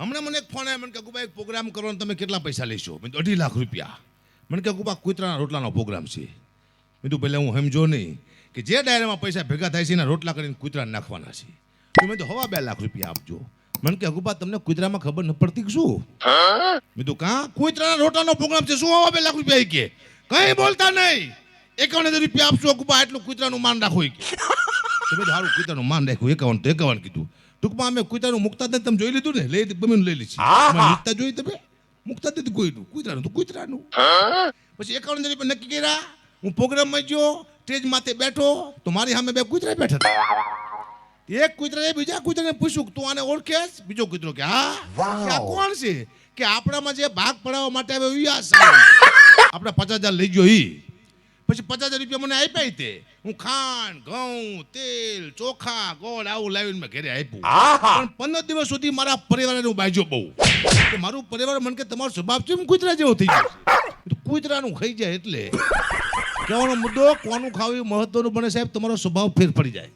હમણાં મને એક ફોન આવ્યો, મને કે ગુબા એક પ્રોગ્રામ કરવાનો તમે કેટલા પૈસા લેશો? મેં 2.5 લાખ રૂપિયા. મને કે ગુબા કૂતરાના રોટલાનો પ્રોગ્રામ છે. મેં તો પહેલાં હું સમજો નહીં કે જે ડાયરામાં પૈસા ભેગા થાય છે એના રોટલા કરીને કૂતરાને નાખવાના છે. તો મેં તો 2.5 લાખ રૂપિયા આપજો. મને કે ગુબા તમને કૂતરામાં ખબર ન પડતી કે શું? મેં તો કાં કૂતરાના રોટલાનો પ્રોગ્રામ છે, શું 2.5 લાખ રૂપિયા? કે કંઈ બોલતા નહીં, 51,000 રૂપિયા આપશો ગુબા, એટલું કૂતરાનું માન રાખો. તમે સારું કૂતરાનું માન રાખ્યું, 51 તો 51 કીધું. ટૂંકમાં અમે કૂતરાનું મુકતા જ તમે જોઈ લીધું ને, ગમે લઈ લીધી. મુકતા જોઈ તમે? મુકતા જ કોઈનું, કૂતરાનું તો કૂતરાનું. પછી 51,000 રૂપિયા નક્કી કર્યા. હું પ્રોગ્રામમાં ગયો, સ્ટેજ માથે બેઠો તો મારી સામે 2 કૂતરા બેઠા હતા. એક કૂતરાએ બીજા કૂતરાને પૂછ્યું તું આને ઓળખેસ? બીજો કૂતરો કે હા. આ કોણ છે? કે આપણામાં જે ભાગ પડાવવા માટે આવ્યો ઈ આપણે 50,000 લઈ ગયો ઈ. પછી 50,000 રૂપિયા મને આપ્યા તે. હું ખાંડ, ઘઉં, તેલ, ચોખા, ગોળ આવું લાવીને મેં ઘરે આપ્યું. પણ 15 દિવસ સુધી મારા પરિવારને હું બાજ્યો બહુ કે મારું પરિવાર મને કે તમારો સ્વભાવ છે કૂતરા જેવો થઈ ગયો. કૂતરાનું ખાઈ જાય એટલે કહેવાનો મુદ્દો કોનું ખાવું મહત્વનું બને સાહેબ, તમારો સ્વભાવ ફેર પડી જાય.